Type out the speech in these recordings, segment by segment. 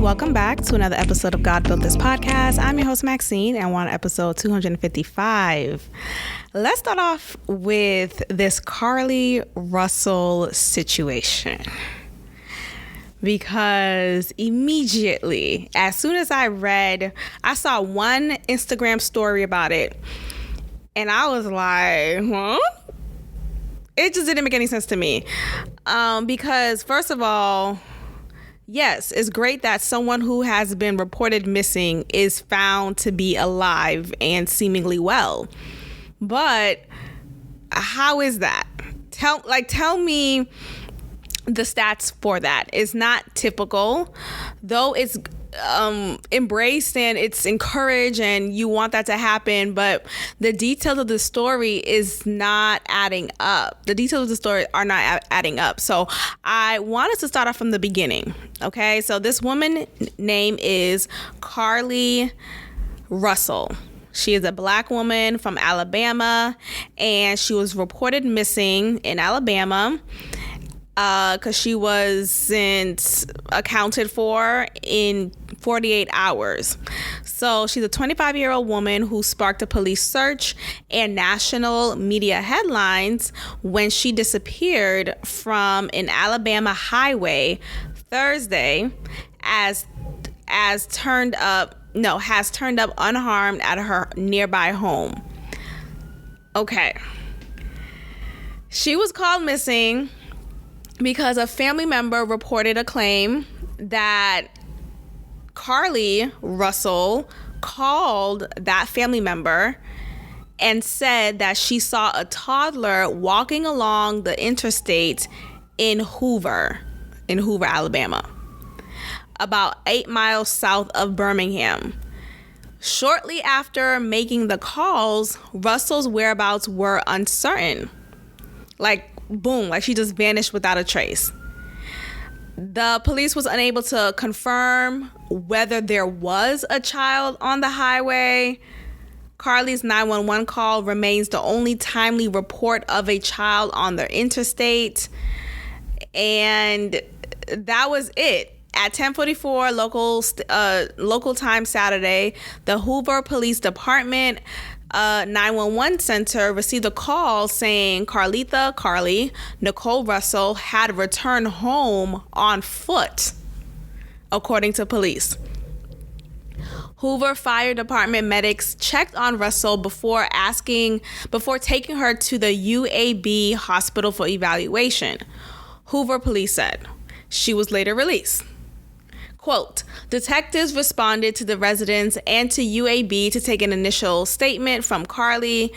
welcome back to another episode of God Built This Podcast. I'm your host, Maxine, and we're on episode 255. Let's start off with this Carlee Russell situation. Because immediately, as soon as I saw one Instagram story about it, and I was like, huh? It just didn't make any sense to me. Because first of all, yes, it's great that someone who has been reported missing is found to be alive and seemingly well. But how is that? Tell me the stats for that. It's not typical, though it's embraced and it's encouraged and you want that to happen, but the details of the story is not adding up. The details of the story are not adding up. So I want us to start off from the beginning. Okay, so this woman name is Carlee Russell. She is a black woman from Alabama, and she was reported missing in Alabama because she wasn't accounted for in 48 hours. So she's a 25-year-old woman who sparked a police search and national media headlines when she disappeared from an Alabama highway Thursday has turned up unharmed at her nearby home. Okay. She was called missing because a family member reported a claim that Carlee Russell called that family member and said that she saw a toddler walking along the interstate in Hoover, Alabama, about 8 miles south of Birmingham. Shortly after making the calls, Russell's whereabouts were uncertain. Boom, she just vanished without a trace. The police was unable to confirm whether there was a child on the highway. Carlee's 911 call remains the only timely report of a child on the interstate. And that was it. At 10:44 local time Saturday, the Hoover Police Department 911 center received a call saying Carlee Nicole Russell had returned home on foot, according to police. Hoover Fire Department medics checked on Russell before taking her to the UAB hospital for evaluation. Hoover police said she was later released. Quote, detectives responded to the residence and to UAB to take an initial statement from Carlee.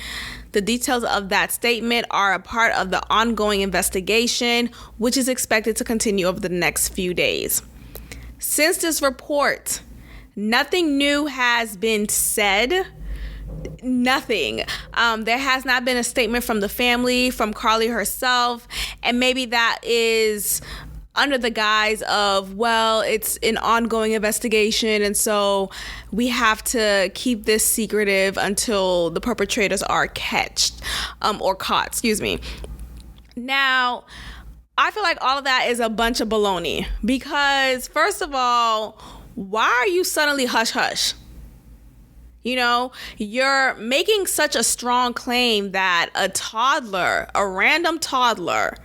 The details of that statement are a part of the ongoing investigation, which is expected to continue over the next few days. Since this report, nothing new has been said. Nothing. There has not been a statement from the family, from Carlee herself, and maybe that is under the guise of, well, it's an ongoing investigation, and so we have to keep this secretive until the perpetrators are caught. Now, I feel like all of that is a bunch of baloney because, first of all, why are you suddenly hush-hush? You're making such a strong claim that a random toddler,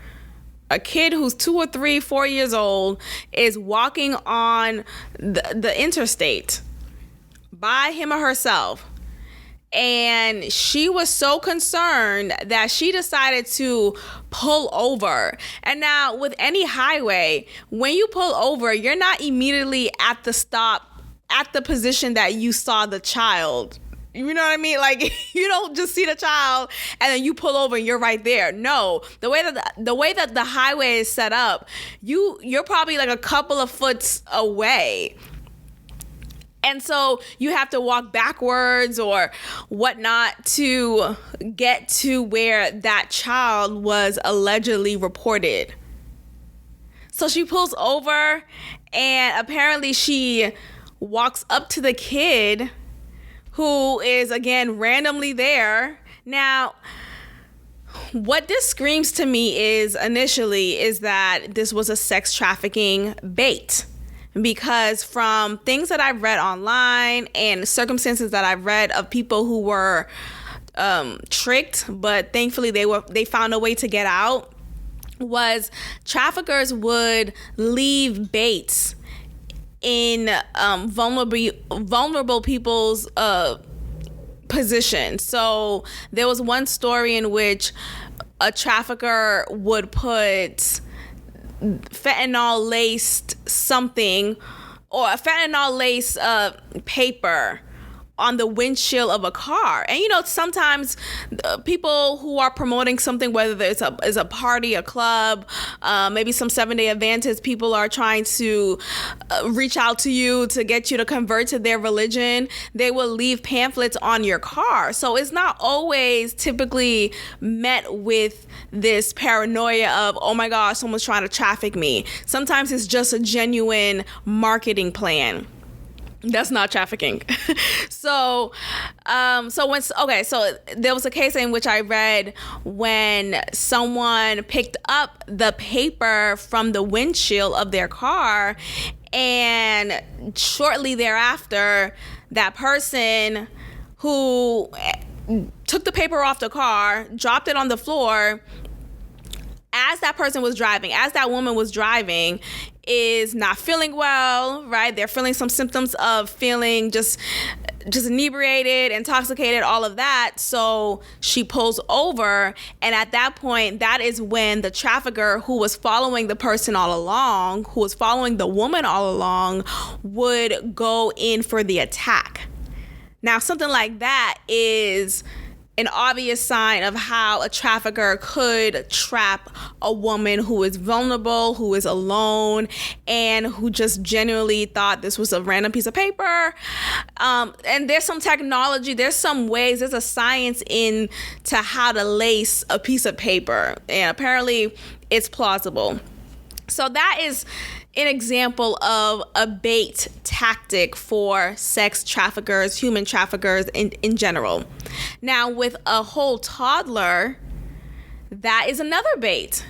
a kid who's 2 or 3, 4 years old is walking on the interstate by him or herself. And she was so concerned that she decided to pull over. And now with any highway, when you pull over, you're not immediately at the stop, at the position that you saw the child. You know what I mean? You don't just see the child and then you pull over and you're right there. No, the way that the highway is set up, you're probably a couple of foot away. And so you have to walk backwards or whatnot to get to where that child was allegedly reported. So she pulls over and apparently she walks up to the kid who is, again, randomly there. Now, what this screams to me is that this was a sex trafficking bait. because from things that I've read online and circumstances that I've read of people who were tricked, but thankfully they found a way to get out, was traffickers would leave baits in vulnerable people's position. So there was one story in which a trafficker would put fentanyl laced something, or a fentanyl laced paper on the windshield of a car. And sometimes people who are promoting something, whether it's a party, a club, maybe some 7-day Adventist people are trying to reach out to you to get you to convert to their religion, they will leave pamphlets on your car. So it's not always typically met with this paranoia of, oh my gosh, someone's trying to traffic me. Sometimes it's just a genuine marketing plan. That's not trafficking. So there was a case in which I read when someone picked up the paper from the windshield of their car, and shortly thereafter, that person who took the paper off the car, dropped it on the floor, as that woman was driving, is not feeling well, right? They're feeling some symptoms of feeling just inebriated, intoxicated, all of that. So she pulls over, and at that point, that is when the trafficker who was following the person all along, who was following the woman all along, would go in for the attack. Now, something like that is an obvious sign of how a trafficker could trap a woman who is vulnerable, who is alone, and who just genuinely thought this was a random piece of paper. And there's some technology, there's some ways, there's a science into how to lace a piece of paper. And apparently it's plausible. So that is an example of a bait tactic for sex traffickers, human traffickers in general. Now, with a whole toddler, that is another bait.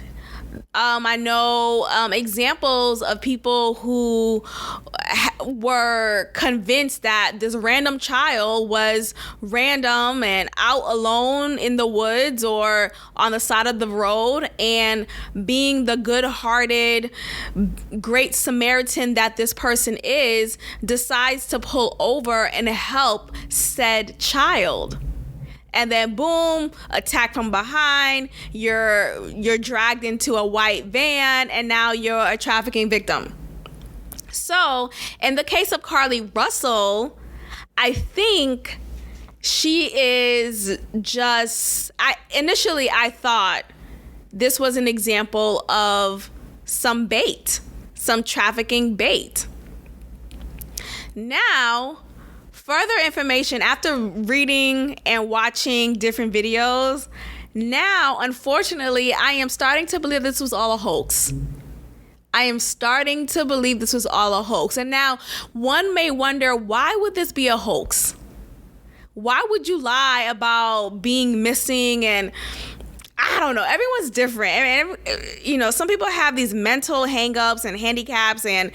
I know examples of people who were convinced that this random child was random and out alone in the woods or on the side of the road, and being the good-hearted, great Samaritan that this person is, decides to pull over and help said child. And then boom, attack from behind, you're dragged into a white van, and now you're a trafficking victim. So in the case of Carlee Russell, I think she is initially I thought this was an example of some bait, some trafficking bait. Now, further information after reading and watching different videos, now, unfortunately, I am starting to believe this was all a hoax. And now one may wonder, why would this be a hoax? Why would you lie about being missing? And I don't know. Everyone's different. I mean, some people have these mental hangups and handicaps, and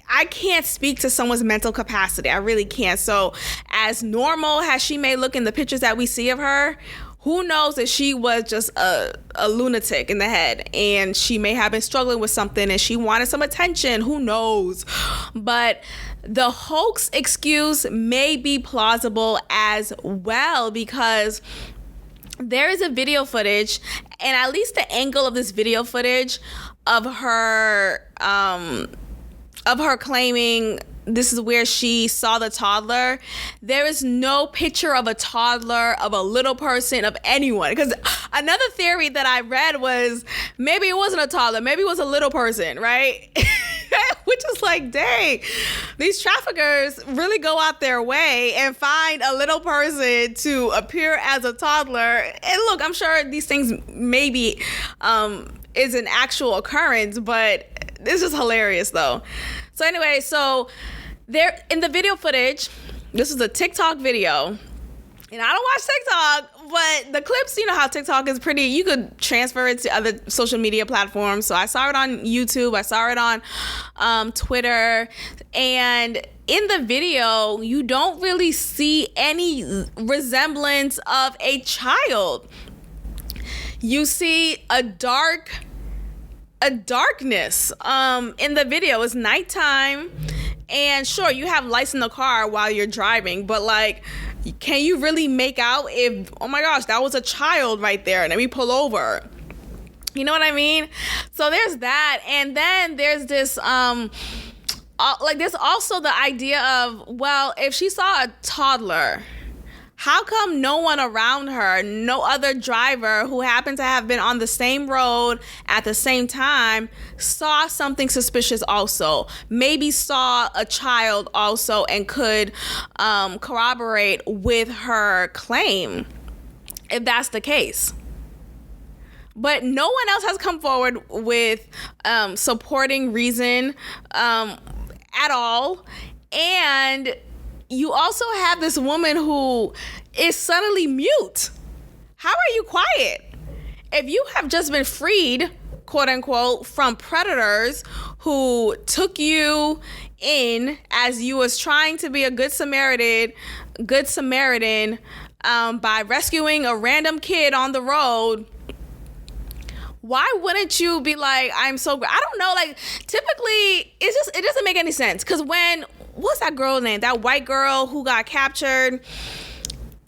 I can't speak to someone's mental capacity. I really can't. So as normal as she may look in the pictures that we see of her, who knows if she was just a lunatic in the head, and she may have been struggling with something and she wanted some attention. Who knows? But the hoax excuse may be plausible as well, because there is a video footage, and at least the angle of this video footage of her claiming this is where she saw the toddler. There is no picture of a toddler, of a little person, of anyone. Because another theory that I read was maybe it wasn't a toddler, maybe it was a little person, right? Which is like, dang, these traffickers really go out their way and find a little person to appear as a toddler. And look, I'm sure these things maybe is an actual occurrence, but this is hilarious though. So anyway, there in the video footage, this is a TikTok video. And I don't watch TikTok, But the clips, you know how TikTok is pretty, you could transfer it to other social media platforms. So I saw it on YouTube. I saw it on Twitter. And in the video, you don't really see any resemblance of a child. You see a darkness in the video. It's nighttime. And sure, you have lights in the car while you're driving, but like, can you really make out if, oh my gosh, that was a child right there, and let me pull over? You know what I mean? So there's that. And then there's this, there's also the idea of, well, if she saw a toddler, how come no one around her, no other driver who happened to have been on the same road at the same time, saw something suspicious also? Maybe saw a child also and could corroborate with her claim, if that's the case. But no one else has come forward with supporting reason at all. And you also have this woman who is suddenly mute. How are you quiet? If you have just been freed, quote unquote, from predators who took you in as you was trying to be a good Samaritan, by rescuing a random kid on the road, why wouldn't you be like, I'm so I don't know, like, typically it doesn't make any sense. Because what's that girl's name? That white girl who got captured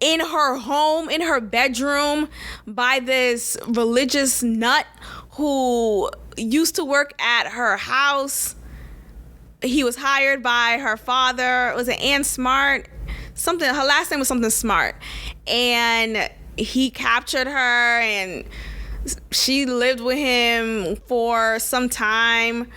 in her home, in her bedroom, by this religious nut who used to work at her house. He was hired by her father. Was it Ann Smart? Something. Her last name was something Smart. And he captured her, and she lived with him for some time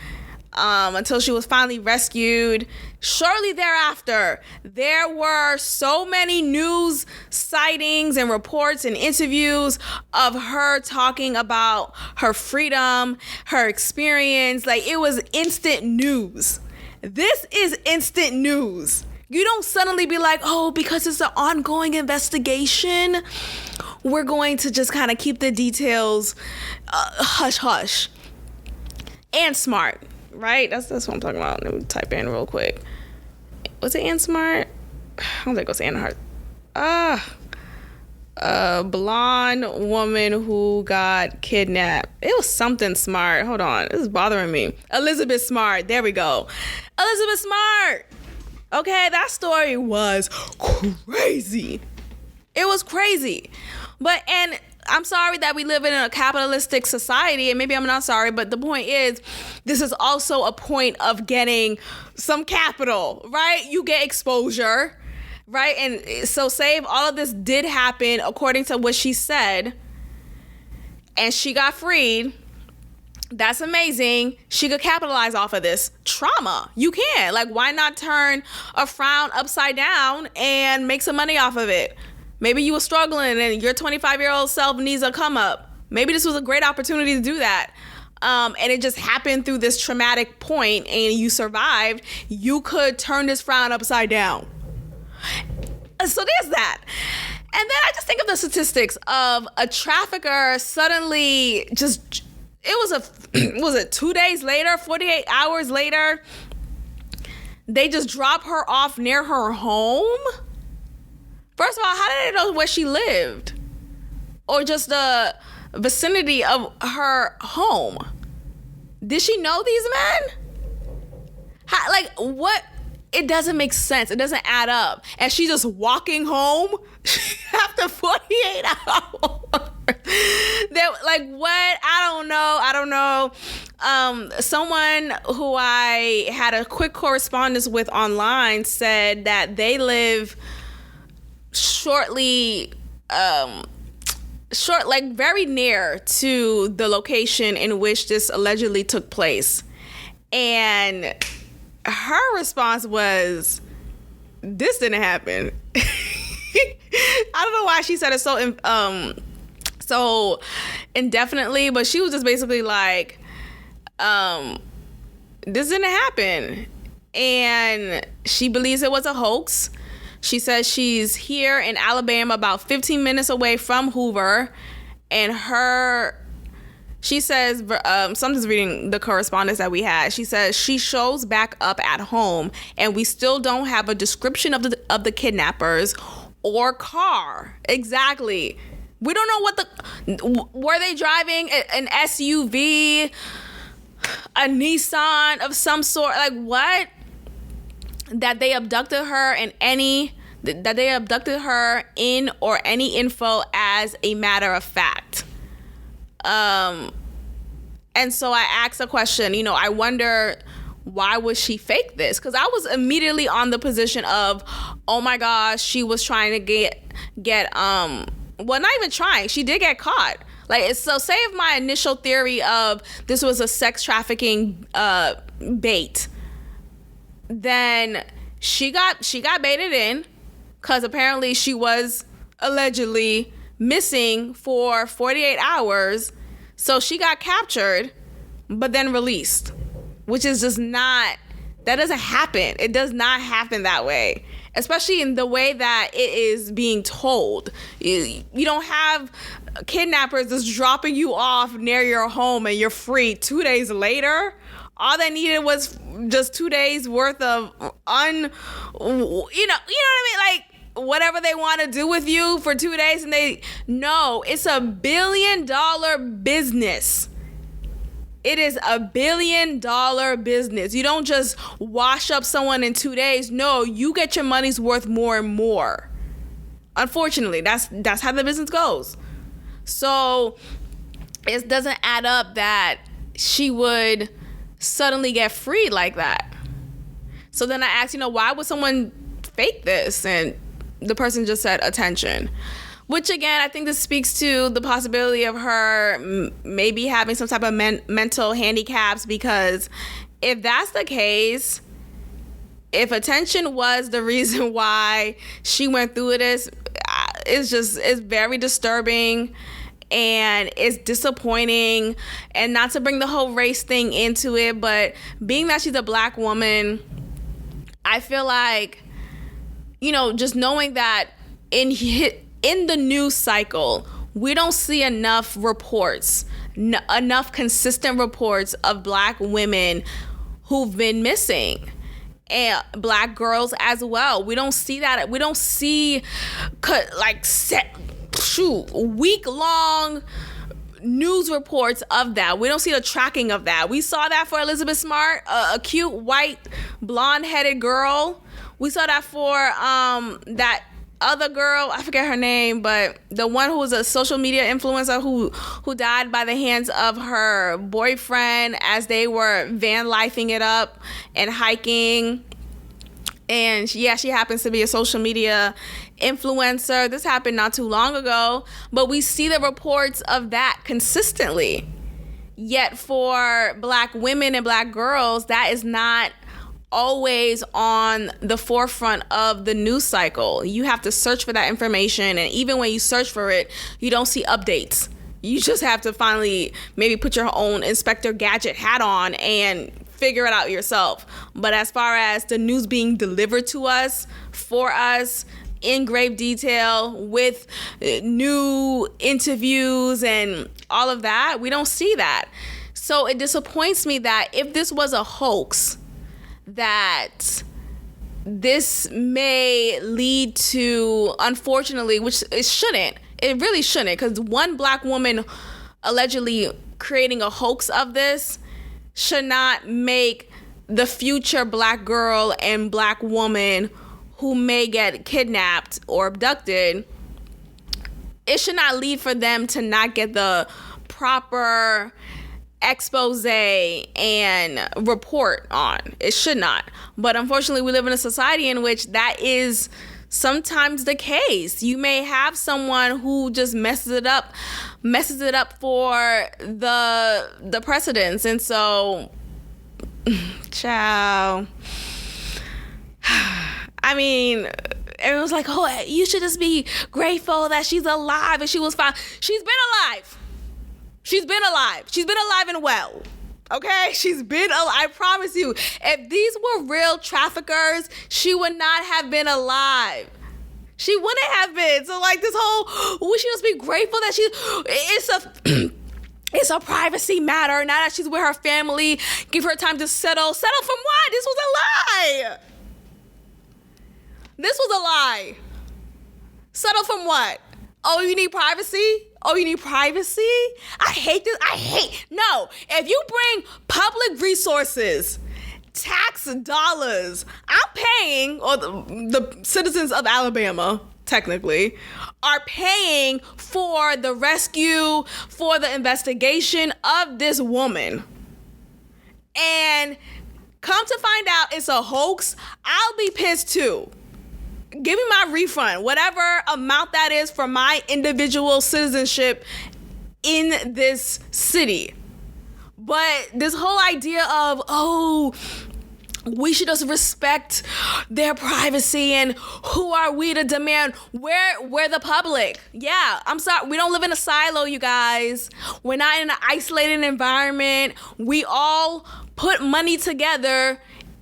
until she was finally rescued. Shortly thereafter, there were so many news sightings and reports and interviews of her talking about her freedom, her experience. Like, it was instant news. This is instant news. You don't suddenly be like, oh, because it's an ongoing investigation, we're going to just kind of keep the details hush hush. And Smart, right? That's what I'm talking about. Let me type in real quick. Was it Ann Smart? I don't think it was Ann Hart. A blonde woman who got kidnapped. It was something Smart. Hold on. This is bothering me. Elizabeth Smart. There we go. Elizabeth Smart. Okay, that story was crazy. It was crazy. And I'm sorry that we live in a capitalistic society, and maybe I'm not sorry, but the point is, this is also a point of getting some capital, right? You get exposure, right? And so say if all of this did happen according to what she said, and she got freed, that's amazing. She could capitalize off of this trauma. You can. Like, why not turn a frown upside down and make some money off of it? Maybe you were struggling and your 25-year-old self needs a come up. Maybe this was a great opportunity to do that. And it just happened through this traumatic point and you survived. You could turn this frown upside down. So there's that. And then I just think of the statistics of a trafficker suddenly just, was it 2 days later, 48 hours later, they just drop her off near her home? First of all, how did they know where she lived? Or just the vicinity of her home? Did she know these men? What? It doesn't make sense. It doesn't add up. And she's just walking home after 48 hours. What? I don't know. Someone who I had a quick correspondence with online said that they live very near to the location in which this allegedly took place. And her response was, this didn't happen. I don't know why she said it so indefinitely, but she was just basically like, this didn't happen. And she believes it was a hoax. She says she's here in Alabama, about 15 minutes away from Hoover, and she says, something's reading the correspondence that we had. She says she shows back up at home, and we still don't have a description of the kidnappers or car. Exactly. We don't know were they driving an SUV, a Nissan of some sort? Like what? That they abducted her in or any info as a matter of fact. And so I asked a question, I wonder, why would she fake this? Because I was immediately on the position of, oh my gosh, she was trying to get well, not even trying, she did get caught. Like, so say if my initial theory of this was a sex trafficking bait, then she got baited in, because apparently she was allegedly missing for 48 hours. So she got captured, but then released, which is just not, that doesn't happen. It does not happen that way, especially in the way that it is being told. You don't have kidnappers just dropping you off near your home and you're free 2 days later. All they needed was just 2 days worth of you know what I mean? Like, whatever they want to do with you for 2 days, and it's $1 billion business. It is $1 billion business. You don't just wash up someone in 2 days. No, you get your money's worth more and more. Unfortunately, that's how the business goes. So it doesn't add up that she would suddenly get freed like that. So then I asked, why would someone fake this? And the person just said attention, which again, I think this speaks to the possibility of her maybe having some type of mental handicaps, because if that's the case, if attention was the reason why she went through this, it's very disturbing and it's disappointing. And not to bring the whole race thing into it, but being that she's a Black woman, I feel like, just knowing that in the news cycle, we don't see enough reports, enough consistent reports of Black women who've been missing, and Black girls as well. We don't see that. We don't see week-long news reports of that. We don't see the tracking of that. We saw that for Elizabeth Smart, a cute white blonde-headed girl. We saw that for that other girl, I forget her name, but the one who was a social media influencer who died by the hands of her boyfriend as they were van lifing it up and hiking. And she happens to be a social media influencer. This happened not too long ago, but we see the reports of that consistently. Yet for Black women and Black girls, that is not always on the forefront of the news cycle. You have to search for that information, and even when you search for it, you don't see updates. You just have to finally maybe put your own Inspector Gadget hat on and figure it out yourself. But as far as the news being delivered to us, for us, in grave detail, with new interviews and all of that, we don't see that. So it disappoints me that if this was a hoax, that this may lead to, unfortunately, which it shouldn't, it really shouldn't, because one Black woman allegedly creating a hoax of this should not make the future Black girl and Black woman who may get kidnapped or abducted, it should not lead for them to not get the proper expose and report on. It should not. But unfortunately, we live in a society in which that is sometimes the case. You may have someone who just messes it up for the precedents. And so, ciao. I mean, everyone's like, oh, you should just be grateful that she's alive and she was fine. She's been alive. She's been alive. She's been alive and well. Okay? She's been alive. I promise you, if these were real traffickers, she would not have been alive. She wouldn't have been. So like this whole, we should just be grateful that it's a privacy matter. Now that she's with her family, give her time to settle. Settle from what? This was a lie. This was a lie. Settle from what? Oh, you need privacy? Oh, you need privacy? I hate this. No. If you bring public resources, tax dollars, I'm paying, or the citizens of Alabama, technically, are paying for the rescue, for the investigation of this woman. And come to find out it's a hoax, I'll be pissed too. Give me my refund, whatever amount that is for my individual citizenship in this city. But this whole idea of, oh, we should just respect their privacy, and who are we to demand? We're the public. Yeah, I'm sorry. We don't live in a silo, you guys. We're not in an isolated environment. We all put money together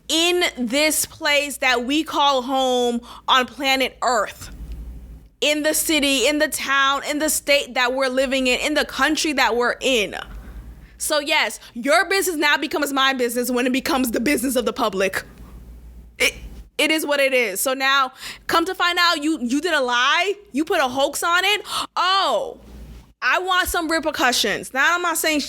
in this place that we call home on planet Earth. In the city, in the town, in the state that we're living in the country that we're in. So yes, your business now becomes my business when it becomes the business of the public. It is what it is. So now, come to find out you did a lie, you put a hoax on it. Oh, I want some repercussions. Now, I'm not saying,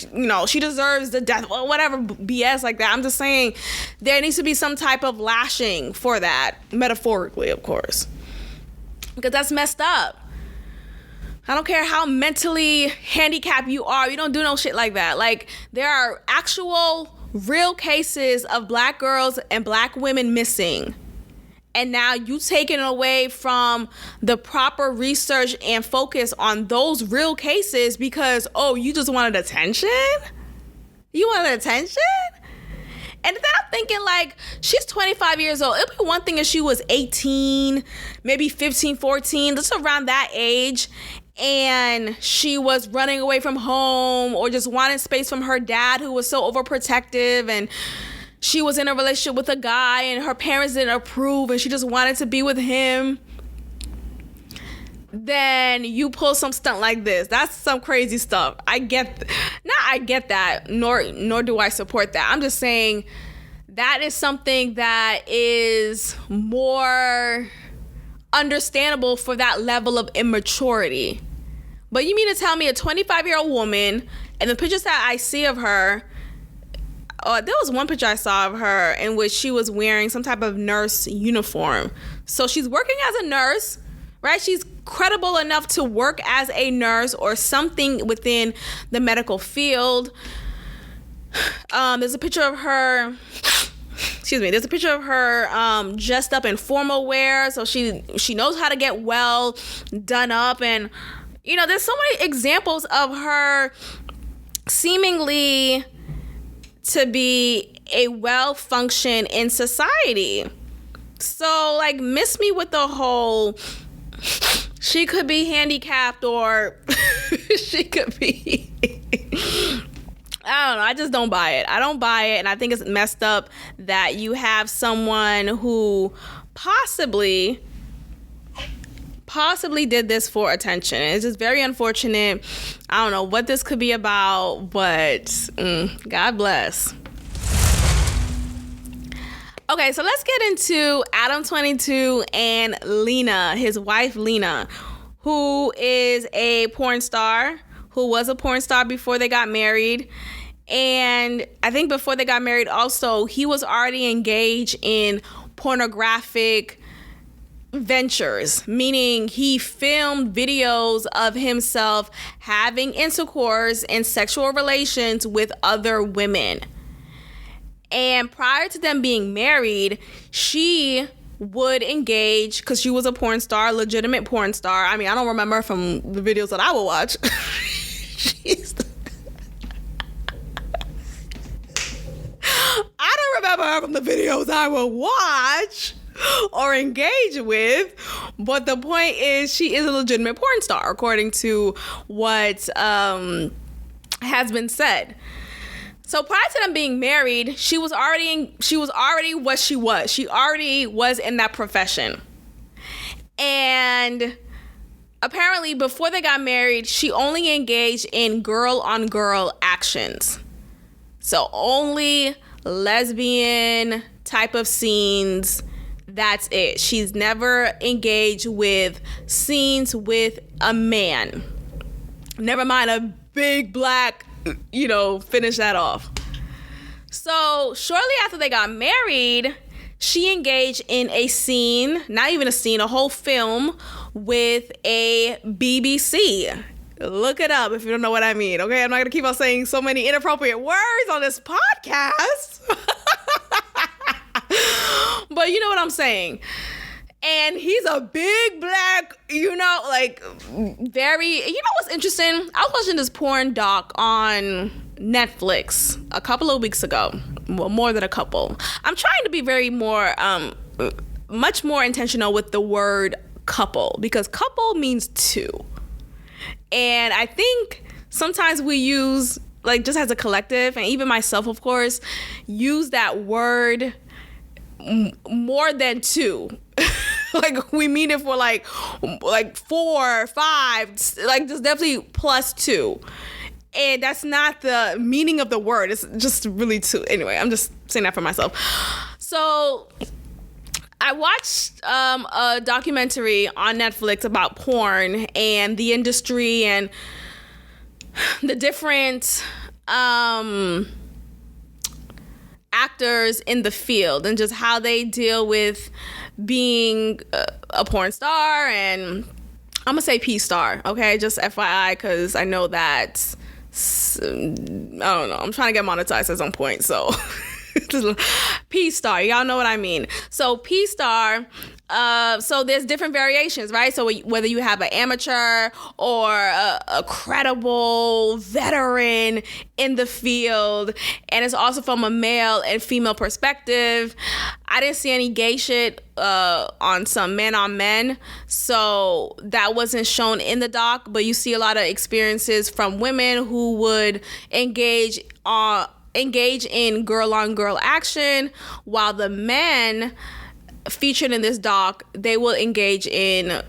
she deserves the death or whatever BS like that. I'm just saying there needs to be some type of lashing for that, metaphorically, of course, because that's messed up. I don't care how mentally handicapped you are. You don't do no shit like that. Like, there are actual real cases of black girls and black women missing. And now you taking away from the proper research and focus on those real cases because, oh, you just wanted attention? You wanted attention? And then I'm thinking, like, she's 25 years old. It'd be one thing if she was 18, maybe 15, 14, just around that age, and she was running away from home or just wanted space from her dad who was so overprotective, and she was in a relationship with a guy and her parents didn't approve and she just wanted to be with him. Then you pull some stunt like this. That's some crazy stuff. I get that, nor do I support that. I'm just saying that is something that is more understandable for that level of immaturity. But you mean to tell me a 25-year-old woman, and the pictures that I see of her, there was one picture I saw of her in which she was wearing some type of nurse uniform. So she's working as a nurse, right? She's credible enough to work as a nurse or something within the medical field. There's a picture of her dressed up in formal wear, so she knows how to get well done up. And there's so many examples of her seemingly to be a well-functioned in society. So, like, miss me with the whole she could be handicapped or she could be I don't know. I just don't buy it. I don't buy it. And I think it's messed up that you have someone who possibly did this for attention. It's just very unfortunate. I don't know what this could be about, but God bless. Okay, so let's get into Adam 22 and Lena, his wife Lena, who is a porn star, who was a porn star before they got married. And I think before they got married also, he was already engaged in pornographic ventures, meaning he filmed videos of himself having intercourse and sexual relations with other women. And prior to them being married, she would engage, because she was a porn star, legitimate porn star. I mean, I don't remember from the videos that I would watch. I don't remember her from the videos I would watch or engage with, but the point is she is a legitimate porn star according to what has been said. So prior to them being married, she was already what she was. She already was in that profession. And apparently before they got married, she only engaged in girl-on-girl actions. So only lesbian type of scenes. That's it. She's never engaged with scenes with a man. Never mind a big black, finish that off. So shortly after they got married, she engaged in a scene, not even a scene, a whole film with a BBC. Look it up if you don't know what I mean, okay? I'm not going to keep on saying so many inappropriate words on this podcast. But you know what I'm saying. And he's a big black, very... You know what's interesting? I was watching this porn doc on Netflix a couple of weeks ago. Well, more than a couple. I'm trying to be very more... much more intentional with the word couple. Because couple means two. And I think sometimes we use, just as a collective, and even myself, of course, use that word more than two. We mean it for, 4, 5, just definitely plus two. And that's not the meaning of the word. It's just really two. Anyway, I'm just saying that for myself. So... I watched a documentary on Netflix about porn and the industry and the different actors in the field and just how they deal with being a porn star, and I'm gonna say P-star, okay? Just FYI, because I know that, I don't know, I'm trying to get monetized at some point, so... P-star, y'all know what I mean. So P-star, so there's different variations, right? So whether you have an amateur or a credible veteran in the field, and it's also from a male and female perspective. I didn't see any gay shit on some men on men, so that wasn't shown in the doc, but you see a lot of experiences from women who would engage in girl-on-girl action, while the men featured in this doc, they will engage in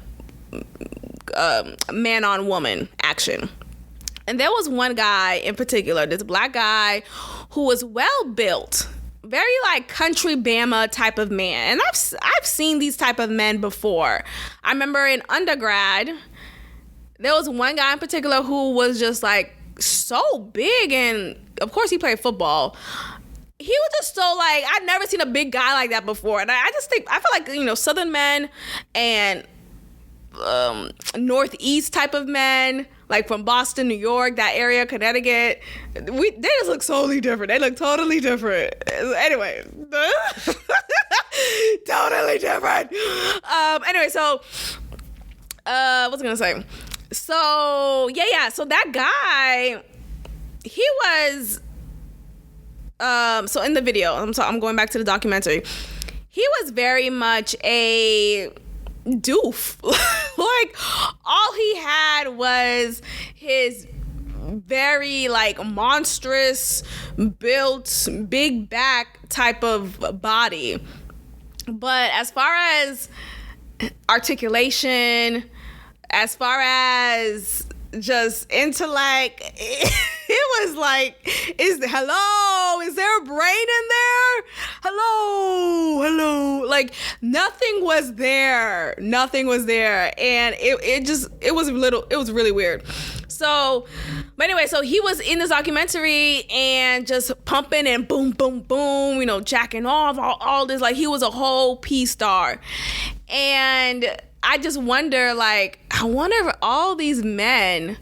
man-on-woman action. And there was one guy in particular, this black guy, who was well-built, very country Bama type of man. And I've seen these type of men before. I remember in undergrad, there was one guy in particular who was just so big, and of course he played football. He was just so I'd never seen a big guy like that before, and I feel like Southern men and Northeast type of men, from Boston, New York, that area, Connecticut, they just look totally different. They look totally different. Anyway, totally different. Anyway, so what was I gonna say? So yeah. So that guy, he was, so in the video, I'm going back to the documentary. He was very much a doof. All he had was his very monstrous built, big back type of body. But as far as articulation, as far as just intellect, it was is there a brain in there? Hello. Nothing was there. And it was really weird. So, but anyway, so he was in this documentary and just pumping and boom, boom, boom, jacking off, all this, he was a whole P-star. And I just wonder, I wonder if all these men,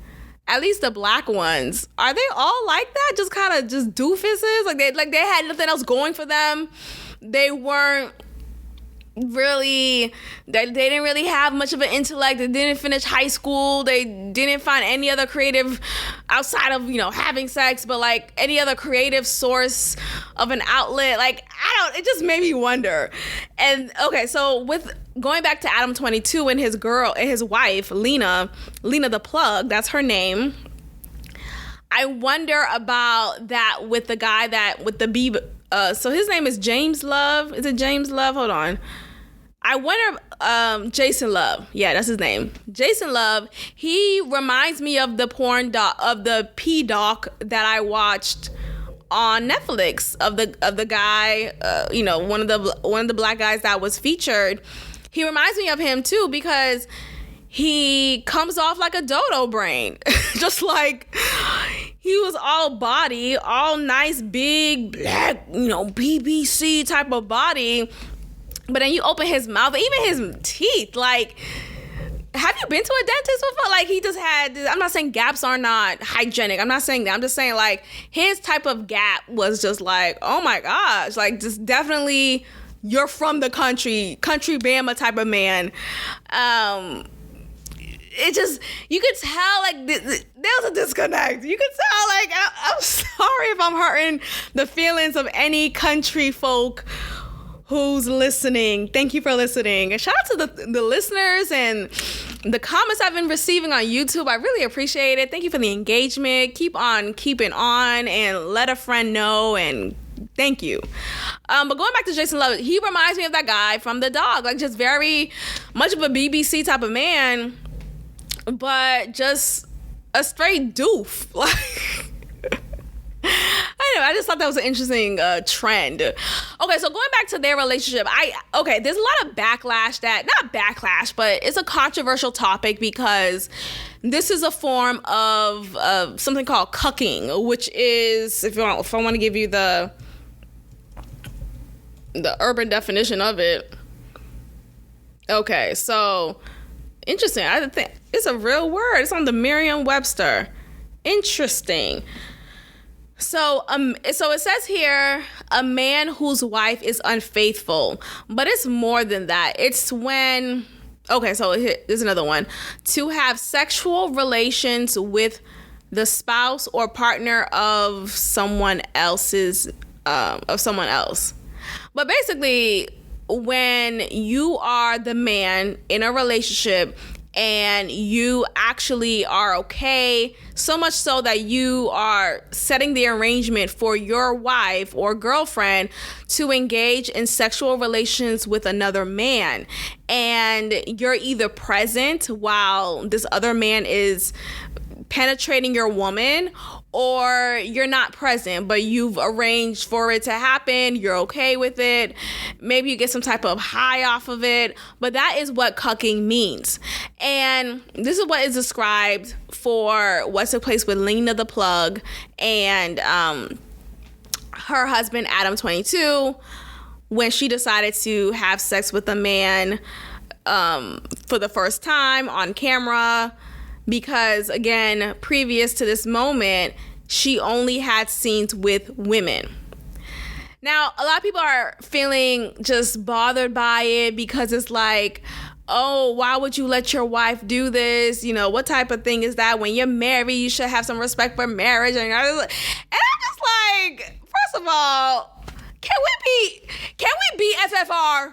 at least the black ones, are they all like that? Just kind of just doofuses? They had nothing else going for them. They weren't really, they didn't really have much of an intellect. They didn't finish high school. They didn't find any other creative outside of, having sex, but any other creative source of an outlet. It just made me wonder. And okay, so with going back to Adam 22 and his wife, Lena the Plug, that's her name. I wonder about that with the guy with the B. So his name is James Love. Is it James Love? Hold on. I wonder, Jason Love. Yeah, that's his name. Jason Love. He reminds me of the the P doc that I watched on Netflix of the guy, one of the black guys that was featured. He reminds me of him too because he comes off like a dodo brain, just like he was all body, all nice, big, black, BBC type of body. But then you open his mouth, even his teeth, like, have you been to a dentist before? Like, he just had, I'm not saying gaps are not hygienic. I'm not saying that. I'm just saying, like, his type of gap was just like, oh my gosh, like, just definitely, you're from the country Bama type of man. It just, you could tell, like, there was a disconnect. You could tell, like, I'm sorry if I'm hurting the feelings of any country folk who's listening. Thank you for listening. And shout out to the listeners and the comments I've been receiving on YouTube. I really appreciate it. Thank you for the engagement. Keep on keeping on and let a friend know, and thank you. But going back to Jason Love, he reminds me of that guy from The Dog, like just very much of a BBC type of man, but just a straight doof. Like, I don't know, I just thought that was an interesting trend. Okay, so going back to their relationship, there's a lot of backlash not backlash, but it's a controversial topic because this is a form of something called cucking, which is, if I want to give you the urban definition of it. Okay, so interesting. I think it's a real word. It's on the Merriam-Webster. Interesting. So it says here, a man whose wife is unfaithful, but it's more than that. It's when, here's another one. To have sexual relations with the spouse or partner of someone else. But basically, when you are the man in a relationship and you actually are okay, so much so that you are setting the arrangement for your wife or girlfriend to engage in sexual relations with another man, and you're either present while this other man is penetrating your woman, or you're not present, but you've arranged for it to happen. You're okay with it. Maybe you get some type of high off of it, but that is what cucking means. And this is what is described for what took place with Lena the Plug and her husband, Adam 22, when she decided to have sex with a man for the first time on camera. Because, again, previous to this moment, she only had scenes with women. Now, a lot of people are feeling just bothered by it because it's like, oh, why would you let your wife do this? What type of thing is that? When you're married, you should have some respect for marriage. And I'm just like, first of all, can we be FFR?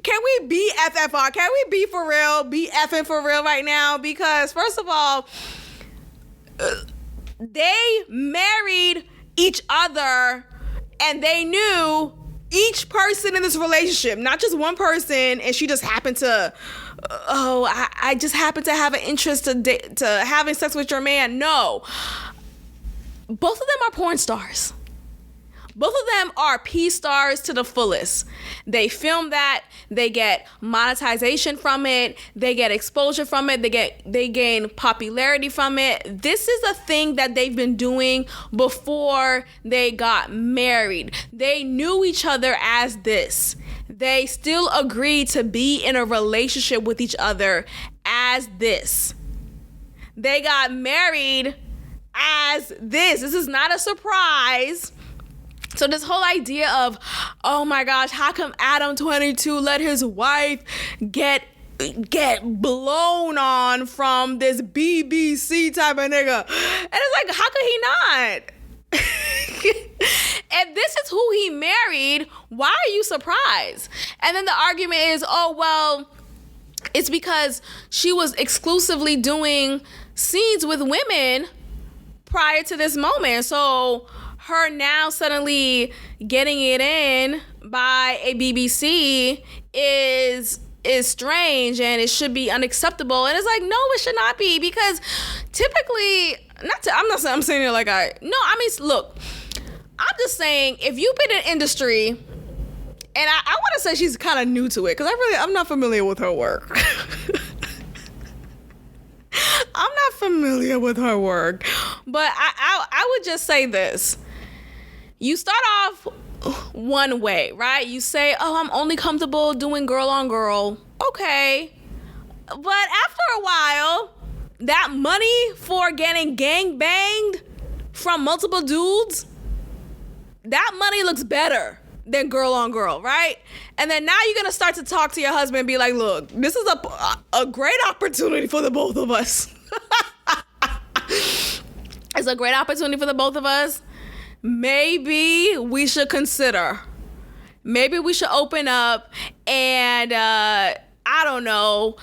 Can we be FFR? Can we be for real? Be effing for real right now? Because first of all, they married each other and they knew each person in this relationship, not just one person, and she just happened to, I just happened to have an interest to having sex with your man. No. Both of them are porn stars. Both of them are P stars to the fullest. They film that. They get monetization from it. They get exposure from it. They gain popularity from it. This is a thing that they've been doing before they got married. They knew each other as this. They still agreed to be in a relationship with each other as this. They got married as this. This is not a surprise. So this whole idea of, oh my gosh, how come Adam 22 let his wife get blown on from this BBC type of nigga? And it's like, how could he not? If this is who he married, why are you surprised? And then the argument is, oh, well, it's because she was exclusively doing scenes with women prior to this moment. So her now suddenly getting it in by a BBC is strange, and it should be unacceptable. And it's like, no, it should not be, because typically, I'm saying it like look, I'm just saying, if you've been in industry, and I want to say she's kind of new to it, because I'm not familiar with her work. I'm not familiar with her work, but I would just say this. You start off one way, right? You say, oh, I'm only comfortable doing girl on girl. Okay. But after a while, that money for getting gang banged from multiple dudes, that money looks better than girl on girl, right? And then now you're going to start to talk to your husband and be like, look, this is a great opportunity for the both of us. It's a great opportunity for the both of us. Maybe we should consider. Maybe we should open up and, I don't know,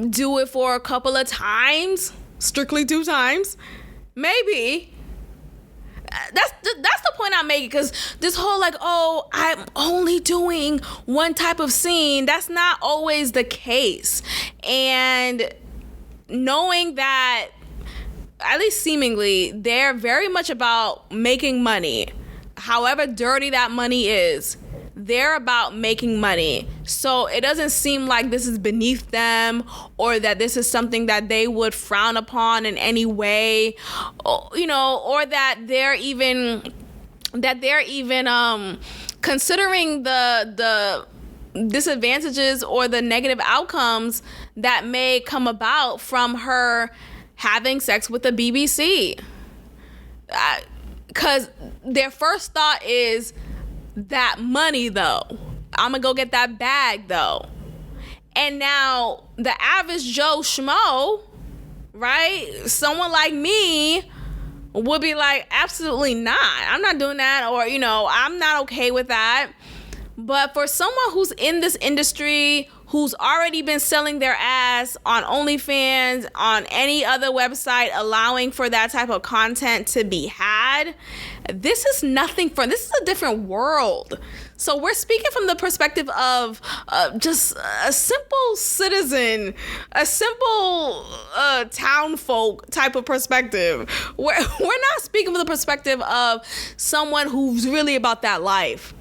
do it for a couple of times. Strictly 2 times. Maybe. That's the point I'm making, because this whole like, oh, I'm only doing one type of scene, that's not always the case. And knowing that, at least seemingly, they're very much about making money. However dirty that money is, they're about making money. So it doesn't seem like this is beneath them, or that this is something that they would frown upon in any way, or, or that they're even considering the disadvantages or the negative outcomes that may come about from her having sex with the BBC. Because their first thought is, that money though, I'm gonna go get that bag though. And now the average Joe Schmo, right, someone like me would be like, absolutely not, I'm not doing that, or I'm not okay with that. But for someone who's in this industry, who's already been selling their ass on OnlyFans, on any other website allowing for that type of content to be had, this is a different world. So we're speaking from the perspective of just a simple citizen, a simple town folk type of perspective. We're not speaking from the perspective of someone who's really about that life,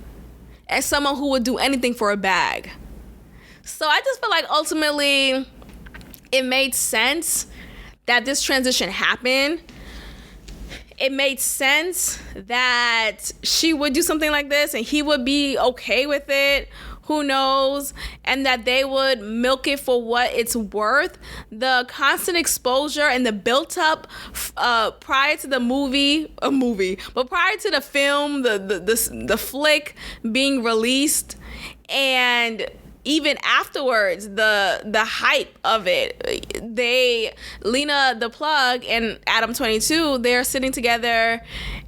and someone who would do anything for a bag. So I just feel like ultimately it made sense that this transition happened. It made sense that she would do something like this and he would be okay with it. Who knows? And that they would milk it for what it's worth. The constant exposure and the built up prior to the but prior to the film, the flick being released, and even afterwards, the hype of it. Lena the Plug and Adam22, they're sitting together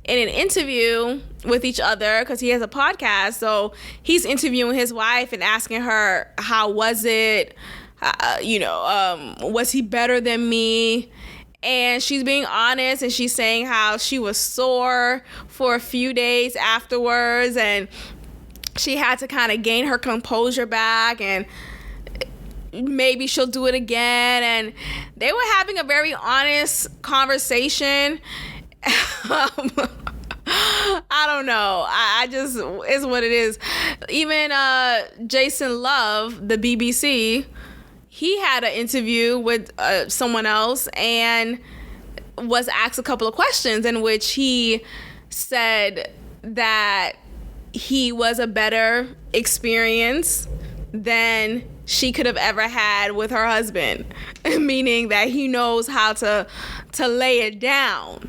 in an interview with each other because he has a podcast. So he's interviewing his wife and asking her, how was it? Was he better than me? And she's being honest, and she's saying how she was sore for a few days afterwards, and she had to kind of gain her composure back, and maybe she'll do it again. And they were having a very honest conversation. I don't know. I just, it's what it is. Even Jason Love, the BBC, he had an interview with someone else and was asked a couple of questions in which he said that he was a better experience than she could have ever had with her husband, meaning that he knows how to lay it down,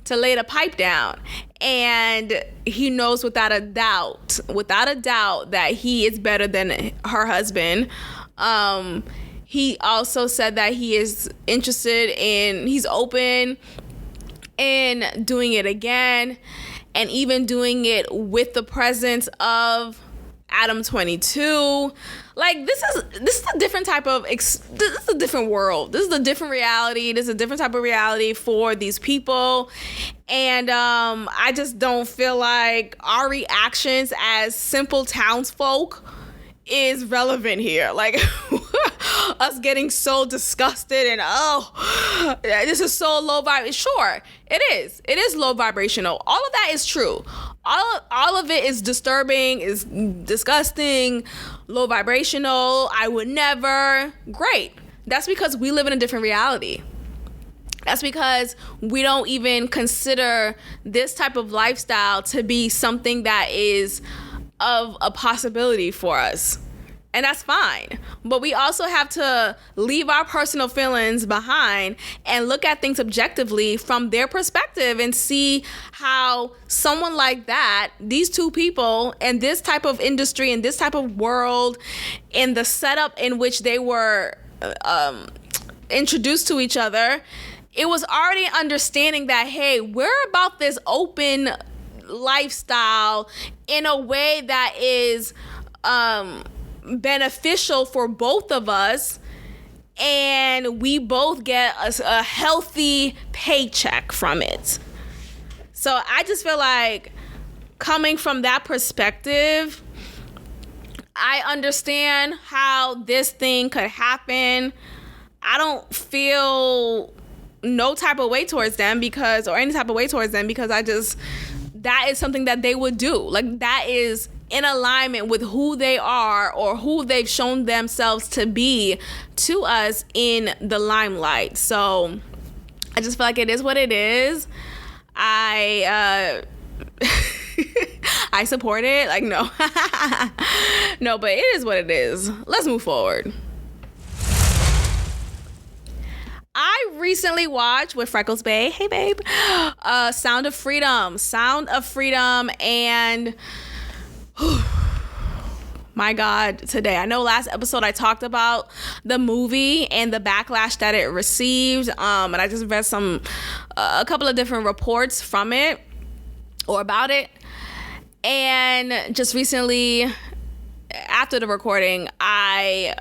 to lay the pipe down. And he knows without a doubt that he is better than her husband. He also said that he is he's open in doing it again, and even doing it with the presence of Adam 22. Like, this is a different type of this is a different world. This is a different reality. This is a different type of reality for these people. And I just don't feel like our reactions as simple townsfolk is relevant here. Like, us getting so disgusted and this is so low vibe. Sure, it is low vibrational. All of that is true. All of it is disturbing, is disgusting, low vibrational. I would never. Great. That's because we live in a different reality. That's because we don't even consider this type of lifestyle to be something that is of a possibility for us. And that's fine. But we also have to leave our personal feelings behind and look at things objectively from their perspective and see how someone like that, these two people in this type of industry, in this type of world, in the setup in which they were introduced to each other, it was already understanding that, hey, we're about this open lifestyle in a way that is beneficial for both of us, and we both get a healthy paycheck from it. So I just feel like, coming from that perspective, I understand how this thing could happen. I don't feel no type of way towards them or any type of way towards them because that is something that they would do. Like, that is in alignment with who they are or who they've shown themselves to be to us in the limelight. So I just feel like it is what it is. I support it. Like, no. No, but it is what it is. Let's move forward. I recently watched with Freckles Bay, hey babe, Sound of Freedom, and my God, today. I know last episode I talked about the movie and the backlash that it received, and I just read a couple of different reports from it or about it, and just recently, after the recording, I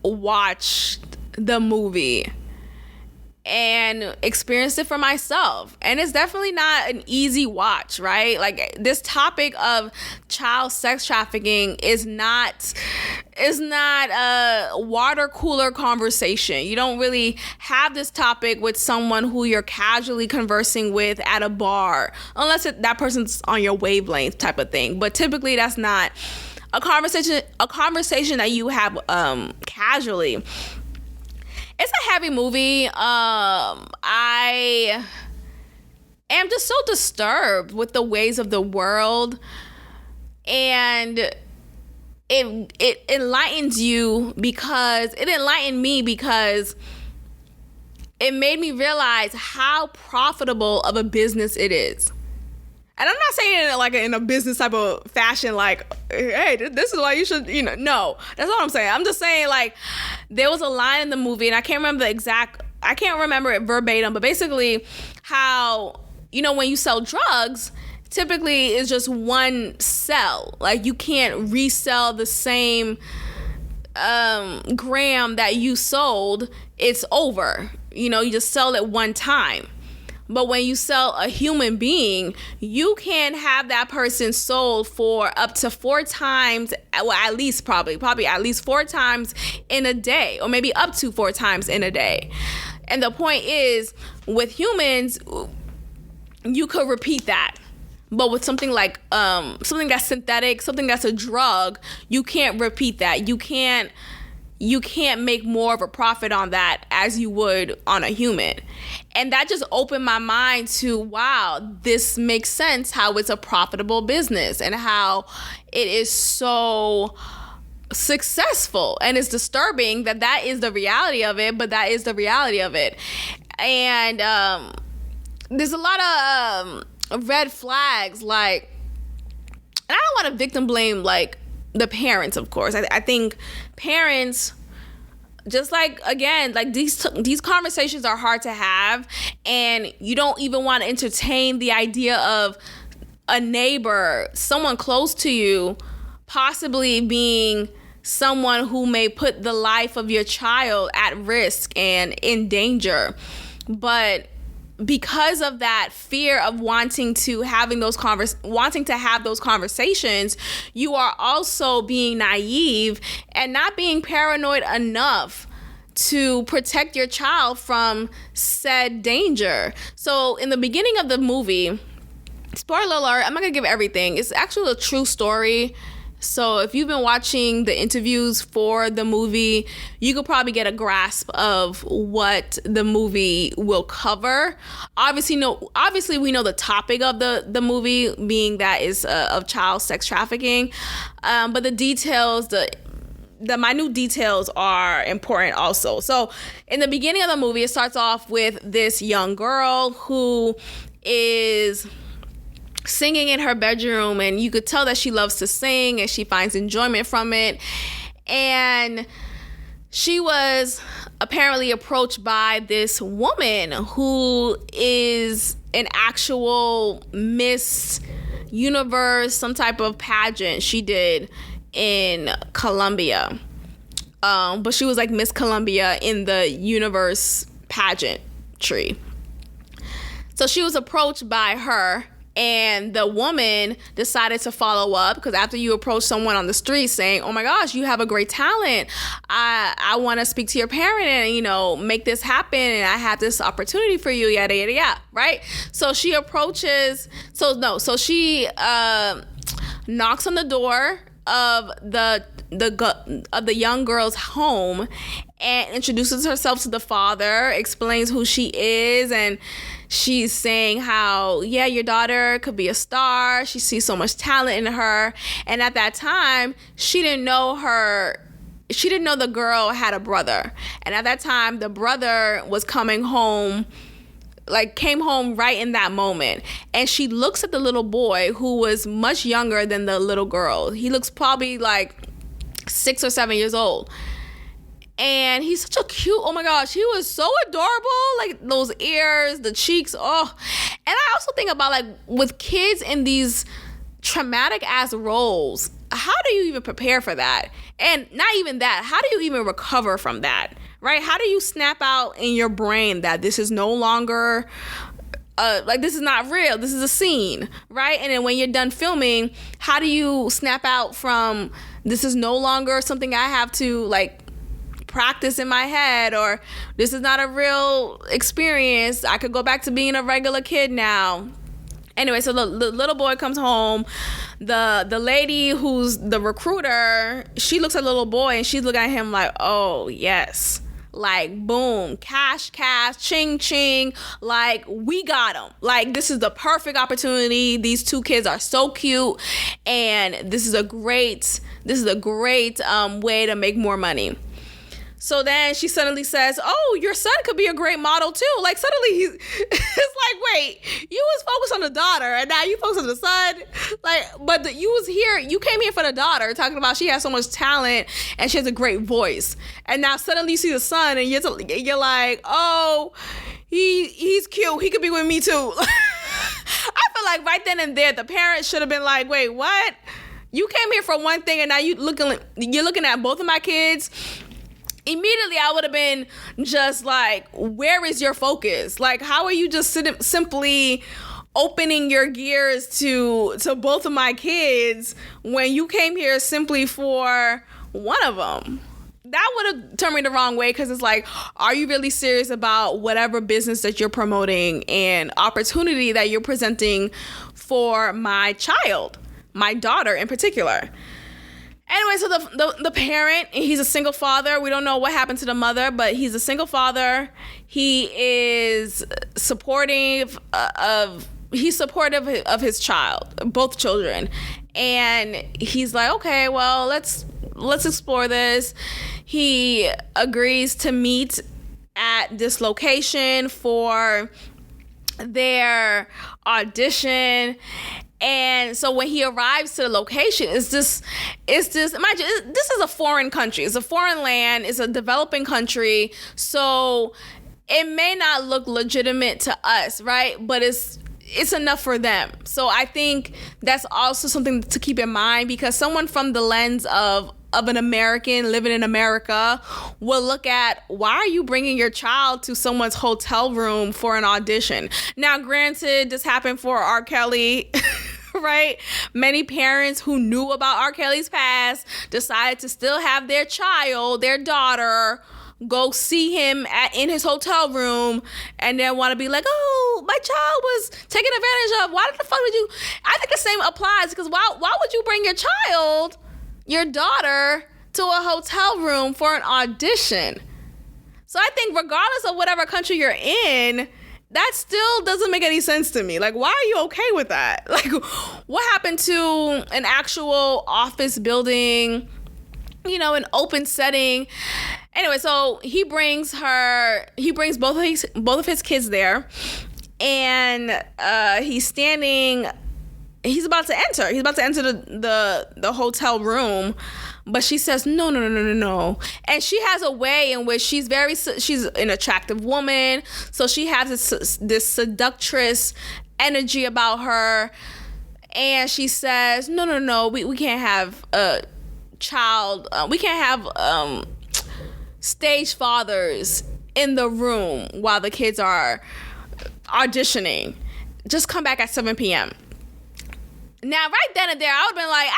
watched the movie and experienced it for myself. And it's definitely not an easy watch, right? Like, this topic of child sex trafficking is not a water cooler conversation. You don't really have this topic with someone who you're casually conversing with at a bar, unless that person's on your wavelength type of thing. But typically that's not a conversation that you have casually. It's a heavy movie. I am just so disturbed with the ways of the world, and it enlightens you because it enlightened me because it made me realize how profitable of a business it is. And I'm not saying it like in a business type of fashion, like, hey, this is why you should, no, that's not what I'm saying. I'm just saying, like, there was a line in the movie, and I can't remember it verbatim, but basically how, when you sell drugs, typically it's just one sell. Like, you can't resell the same gram that you sold. It's over. You just sell it one time. But when you sell a human being, you can have that person sold for up to 4 times, well, at least probably at least 4 times in a day, or maybe up to 4 times in a day. And the point is, with humans, you could repeat that. But with something like something that's synthetic, something that's a drug, you can't repeat that. You can't make more of a profit on that as you would on a human. And that just opened my mind to, wow, this makes sense how it's a profitable business and how it is so successful. And it's disturbing that is the reality of it, but that is the reality of it. And there's a lot of red flags, like, and I don't want to victim blame, like, the parents, of course. I think parents, just like, again, like, these conversations are hard to have, and you don't even want to entertain the idea of a neighbor, someone close to you, possibly being someone who may put the life of your child at risk and in danger. But because of that fear of wanting to have those conversations, you are also being naive and not being paranoid enough to protect your child from said danger. So in the beginning of the movie, spoiler alert, I'm not gonna give everything. It's actually a true story. So if you've been watching the interviews for the movie, you could probably get a grasp of what the movie will cover. Obviously, we know the topic of the movie being that is of child sex trafficking, but the details, the minute details are important also. So in the beginning of the movie, it starts off with this young girl who is singing in her bedroom, and you could tell that she loves to sing and she finds enjoyment from it. And she was apparently approached by this woman who is an actual Miss Universe, some type of pageant she did in Colombia. But she was like Miss Colombia in the universe pageantry. So she was approached by her, and the woman decided to follow up, because after you approach someone on the street saying, oh my gosh, you have a great talent, I want to speak to your parent and, you know, make this happen, and I have this opportunity for you, yada, yada, yada, right? So she approaches, so she knocks on the door of the young girl's home and introduces herself to the father, explains who she is, and she's saying how, yeah, your daughter could be a star. She sees so much talent in her. And at that time, she didn't know the girl had a brother. And at that time, the brother was came home right in that moment. And she looks at the little boy, who was much younger than the little girl. He looks probably like 6 or 7 years old. And he's such a cute, oh my gosh, he was so adorable. Like those ears, the cheeks, oh. And I also think about, like, with kids in these traumatic ass roles, how do you even prepare for that? And not even that, how do you even recover from that, right? How do you snap out in your brain that this is no longer, this is not real, this is a scene, right? And then when you're done filming, how do you snap out from, this is no longer something I have to, like, practice in my head, or this is not a real experience, I could go back to being a regular kid now. Anyway, so the little boy comes home. The lady who's the recruiter, she looks at the little boy and she's looking at him like, oh yes, like boom, cash, ching ching, like we got him, like this is the perfect opportunity, these two kids are so cute, and this is a great way to make more money. So then she suddenly says, oh, your son could be a great model too. Like suddenly it's like, wait, you was focused on the daughter and now you focus on the son. Like, but you came here for the daughter, talking about she has so much talent and she has a great voice. And now suddenly you see the son and you're like, oh, he's cute. He could be with me too. I feel like right then and there, the parents should have been like, wait, what? You came here for one thing and now you're looking at both of my kids. Immediately, I would have been just like, where is your focus? Like, how are you just simply opening your gears to both of my kids when you came here simply for one of them? That would have turned me the wrong way, because it's like, are you really serious about whatever business that you're promoting and opportunity that you're presenting for my child, my daughter in particular? Anyway, so the parent, he's a single father. We don't know what happened to the mother, but he's a single father. He is supportive of his child, both children. And he's like, okay, well, let's explore this. He agrees to meet at this location for their audition. And so when he arrives to the location, imagine, this is a foreign country. It's a foreign land. It's a developing country. So it may not look legitimate to us, right? But it's enough for them. So I think that's also something to keep in mind, because someone from the lens of an American living in America will look at, why are you bringing your child to someone's hotel room for an audition? Now, granted, this happened for R. Kelly, right? Many parents who knew about R. Kelly's past decided to still have their child, their daughter, go see him in his hotel room, and then want to be like, oh, my child was taken advantage of. Why the fuck would you? I think the same applies, because why would you bring your child, your daughter, to a hotel room for an audition? So I think regardless of whatever country you're in, that still doesn't make any sense to me. Like, why are you okay with that? Like, what happened to an actual office building, an open setting? Anyway, so he brings both of his kids there, and he's about to enter the hotel room, but she says no, and she has a way in which she's an attractive woman, so she has this seductress energy about her, and she says no, we can't have a child, we can't have stage fathers in the room while the kids are auditioning. Just come back at 7 p.m. Now, right then and there, I would have been like,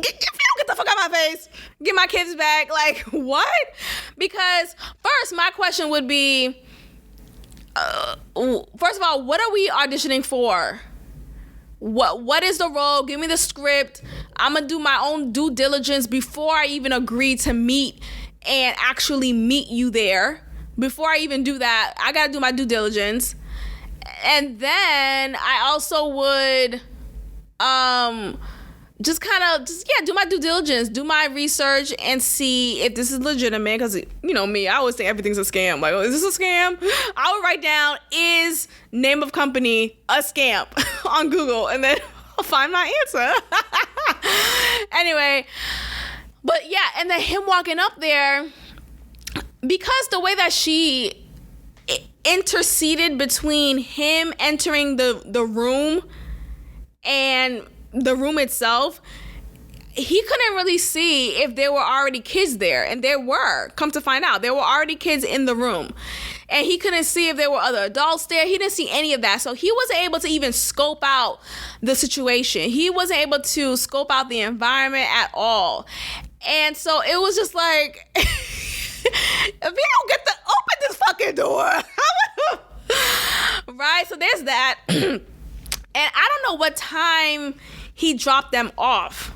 if you don't get the fuck out of my face, get my kids back. Like, what? Because first, my question would be, first of all, what are we auditioning for? What is the role? Give me the script. I'm going to do my own due diligence before I even agree to meet and actually meet you there. Before I even do that, I got to do my due diligence. And then I also would do my due diligence, do my research, and see if this is legitimate. Because me, I always think everything's a scam. Like, oh, is this a scam? I would write down, is name of company a scam on Google, and then I'll find my answer. Anyway, but yeah, and then him walking up there, because the way that she interceded between him entering the room and the room itself, he couldn't really see if there were already kids there, and there were. Come to find out, there were already kids in the room, and he couldn't see if there were other adults there. He didn't see any of that, so he wasn't able to even scope out the situation. He wasn't able to scope out the environment at all, and so it was just like, if you don't get to open this fucking door, right? So there's that. And I don't know what time he dropped them off.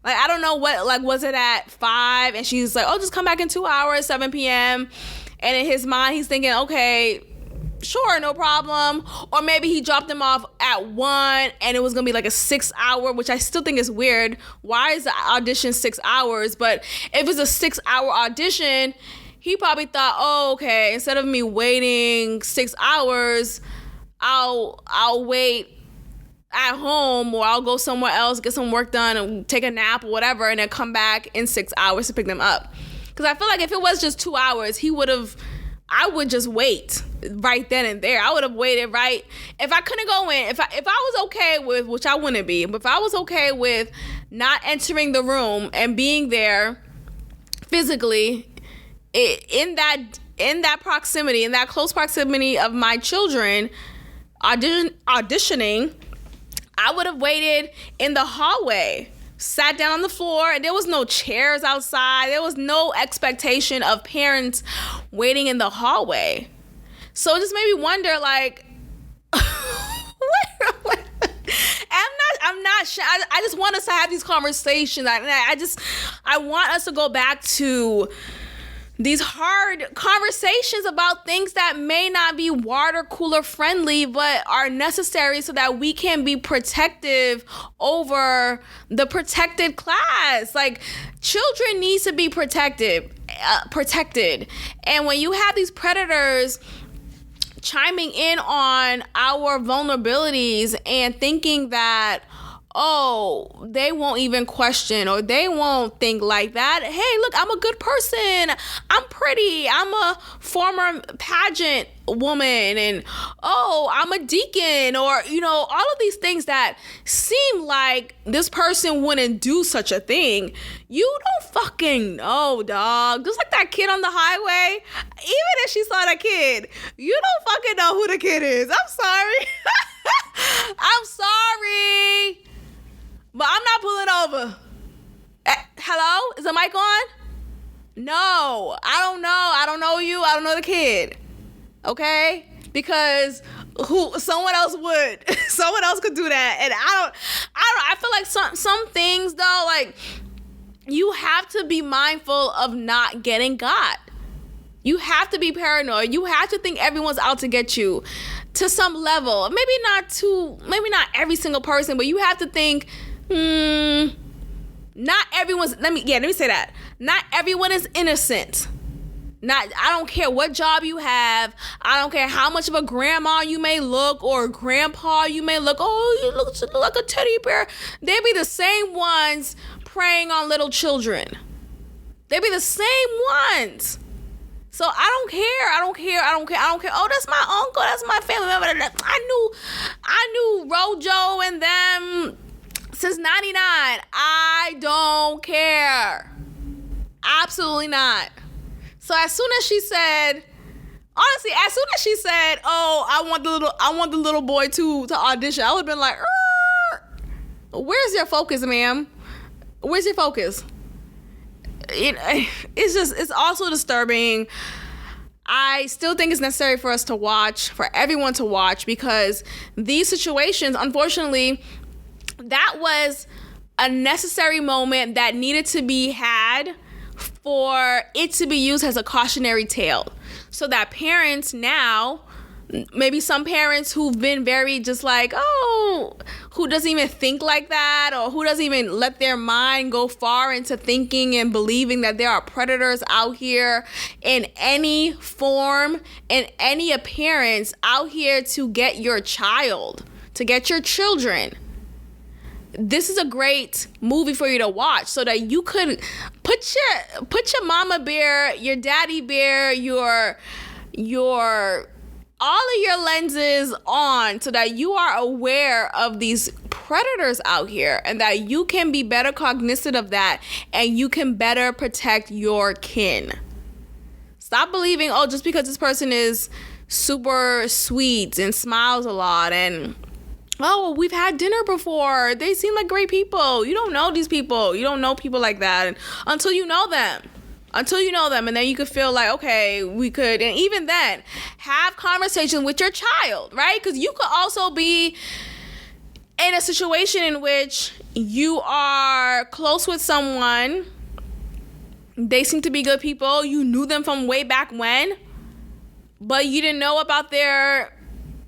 Like, I don't know was it at 5? And she's like, oh, just come back in 2 hours, 7 p.m. And in his mind, he's thinking, okay, sure, no problem. Or maybe he dropped them off at 1 and it was going to be like a 6 hour, which I still think is weird. Why is the audition 6 hours? But if it's a 6 hour audition, he probably thought, oh, okay, instead of me waiting 6 hours, I'll wait at home, or I'll go somewhere else, get some work done, and take a nap or whatever, and then come back in 6 hours to pick them up. Because I feel like if it was just 2 hours, I would just wait right then and there. I would have waited right. If I couldn't go in, if I was okay with, which I wouldn't be, but if I was okay with not entering the room and being there physically in that proximity, in that close proximity of my children auditioning, I would have waited in the hallway, sat down on the floor, and there was no chairs outside. There was no expectation of parents waiting in the hallway. So it just made me wonder, like, I'm not sure. I just want us to have these conversations. I want us to go back to these hard conversations about things that may not be water cooler friendly, but are necessary so that we can be protective over the protected class. Like, children need to be protected. And when you have these predators chiming in on our vulnerabilities and thinking that, oh, they won't even question or they won't think like that. Hey, look, I'm a good person. I'm pretty. I'm a former pageant woman, and oh, I'm a deacon, or all of these things that seem like this person wouldn't do such a thing. You don't fucking know, dog. Just like that kid on the highway, even if she saw that kid, you don't fucking know who the kid is. I'm sorry. I'm sorry, but I'm not pulling over. Hello? Is the mic on? No, I don't know. I don't know you. I don't know the kid. Okay? Because someone else would. Someone else could do that. And I feel like some things though, like, you have to be mindful of not getting got. You have to be paranoid. You have to think everyone's out to get you to some level. Maybe not every single person, but you have to think, not everyone's, let me say that. Not everyone is innocent. I don't care what job you have. I don't care how much of a grandma you may look or grandpa you may look. Oh, you look like a teddy bear. They be the same ones preying on little children. They be the same ones. So I don't care. Oh, that's my uncle. That's my family member. I knew Rojo and them since 99. I don't care. Absolutely not. So as soon as she said, oh, I want the little boy to audition, I would have been like, where's your focus, ma'am? Where's your focus? It's also disturbing. I still think it's necessary for us to watch, for everyone to watch, because these situations, unfortunately, that was a necessary moment that needed to be had for it to be used as a cautionary tale, so that parents now, maybe some parents who've been very just like, oh, who doesn't even think like that, or who doesn't even let their mind go far into thinking and believing that there are predators out here in any form, in any appearance, out here to get your child, to get your children. This is a great movie for you to watch, so that you could put your mama bear, your daddy bear, your all of your lenses on, so that you are aware of these predators out here, and that you can be better cognizant of that, and you can better protect your kin. Stop believing, oh, just because this person is super sweet and smiles a lot, and oh, we've had dinner before, they seem like great people. You don't know these people. You don't know people like that until you know them. And then you could feel like, okay, we could, and even then, have conversation with your child, right? Because you could also be in a situation in which you are close with someone. They seem to be good people. You knew them from way back when, but you didn't know about their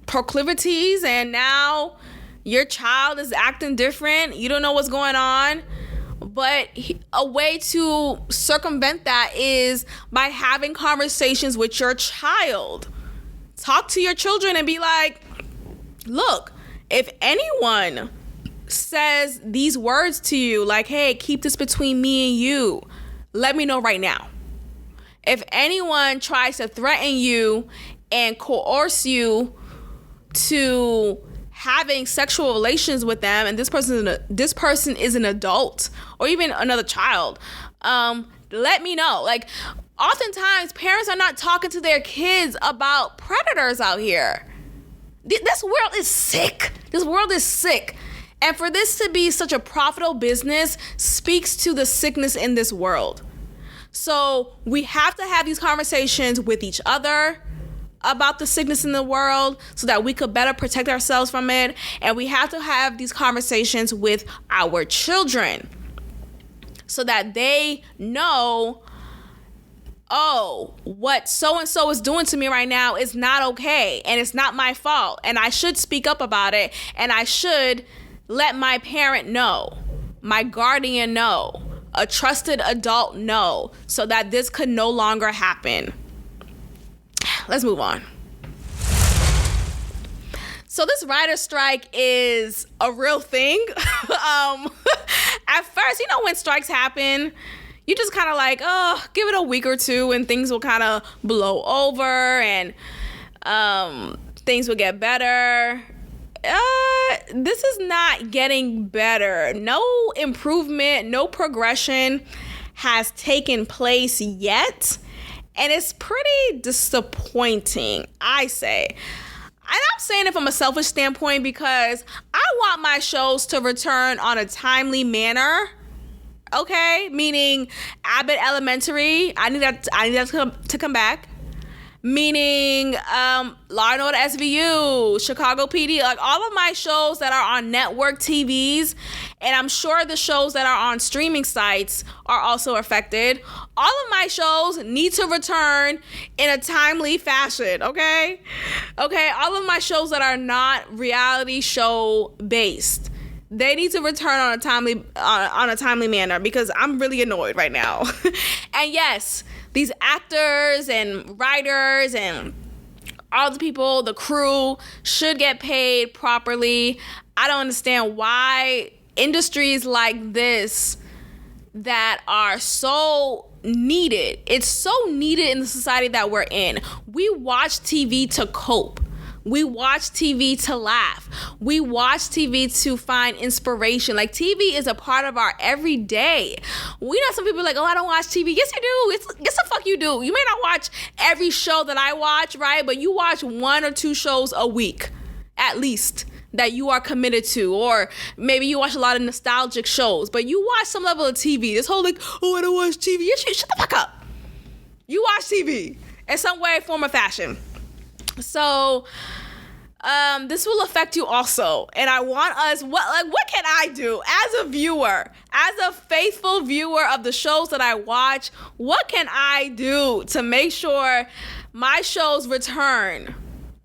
proclivities, and now your child is acting different. You don't know what's going on. But a way to circumvent that is by having conversations with your child. Talk to your children and be like, look, if anyone says these words to you, like, hey, keep this between me and you, let me know right now. If anyone tries to threaten you and coerce you to having sexual relations with them, and this person is an adult or even another child, let me know. Like, oftentimes parents are not talking to their kids about predators out here. This world is sick. And for this to be such a profitable business speaks to the sickness in this world. So we have to have these conversations with each other about the sickness in the world, so that we could better protect ourselves from it. And we have to have these conversations with our children, so that they know, oh, what so-and-so is doing to me right now is not okay, and it's not my fault, and I should speak up about it, and I should let my parent know, my guardian know, a trusted adult know, so that this could no longer happen. Let's move on. So this writer strike is a real thing. At first, when strikes happen, you just kind of like, oh, give it a week or two and things will kind of blow over and things will get better. This is not getting better. No improvement, no progression has taken place yet. And it's pretty disappointing, I say. And I'm saying it from a selfish standpoint because I want my shows to return on a timely manner. Okay? Meaning Abbott Elementary, I need that to come back. Meaning Law and Order SVU, Chicago PD, like all of my shows that are on network TVs, and I'm sure the shows that are on streaming sites are also affected. All of my shows need to return in a timely fashion, okay? Okay, all of my shows that are not reality show based, they need to return on a timely manner because I'm really annoyed right now. And yes, these actors and writers and all the people, the crew, should get paid properly. I don't understand why industries like this that are so needed, it's so needed in the society that we're in. We watch TV to cope. We watch TV to laugh. We watch TV to find inspiration. Like, TV is a part of our everyday. We know some people are like, oh, I don't watch TV. Yes, you do. Yes, the fuck you do. You may not watch every show that I watch, right? But you watch 1 or 2 shows a week, at least, that you are committed to. Or maybe you watch a lot of nostalgic shows, but you watch some level of TV. This whole like, oh, I don't watch TV. Shut the fuck up. You watch TV in some way, form, or fashion. So this will affect you also, and I want us, what can I do as a viewer, as a faithful viewer of the shows that I watch? What can I do to make sure my shows return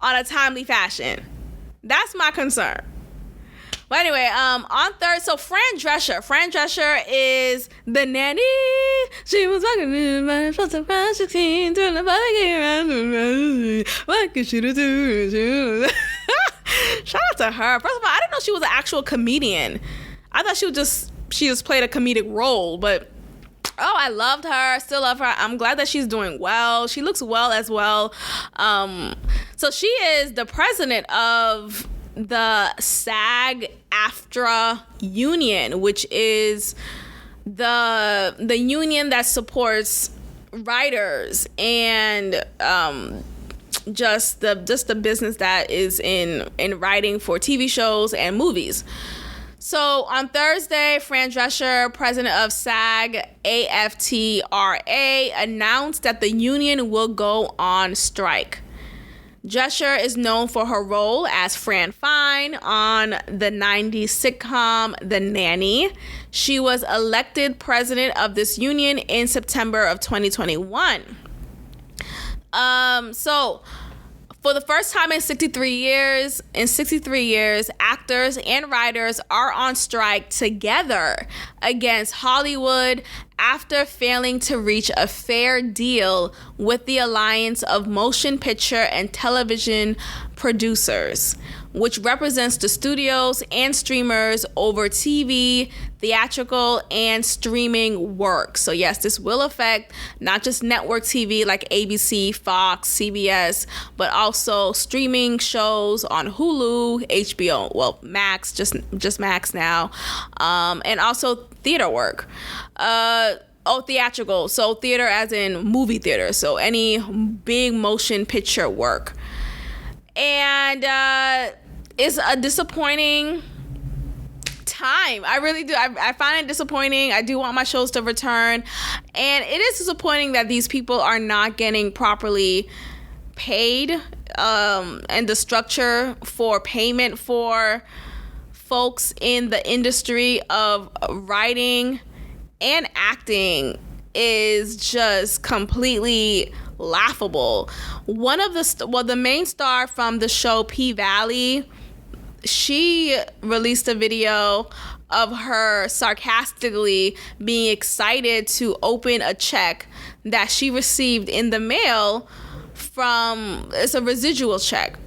on a timely fashion? That's my concern. But anyway, on third, so Fran Drescher is the nanny. She was walking in my front of 16 to the body. What could she do? Shout out to her. First of all, I didn't know she was an actual comedian. I thought she just played a comedic role, but oh, I loved her. Still love her. I'm glad that she's doing well. She looks well as well. So she is the president of the SAG-AFTRA union, which is the union that supports writers and just the business that is in writing for TV shows and movies. So on Thursday, Fran Drescher, president of SAG-AFTRA, announced that the union will go on strike. Drescher is known for her role as Fran Fine on the 90s sitcom The Nanny. She was elected president of this union in September of 2021. So for the first time in 63 years, actors and writers are on strike together against Hollywood after failing to reach a fair deal with the Alliance of Motion Picture and Television Producers, which represents the studios and streamers over TV, theatrical, and streaming work. So yes, this will affect not just network TV like ABC, Fox, CBS, but also streaming shows on Hulu, HBO, well, Max, just Max now, and also theater work. Theatrical. So theater as in movie theater. So any big motion picture work. And it's a disappointing time. I really do. I find it disappointing. I do want my shows to return. And it is disappointing that these people are not getting properly paid, and the structure for payment for folks in the industry of writing and acting is just completely laughable. One of the main star from the show P-Valley, she released a video of her sarcastically being excited to open a check that she received in the mail it's a residual check.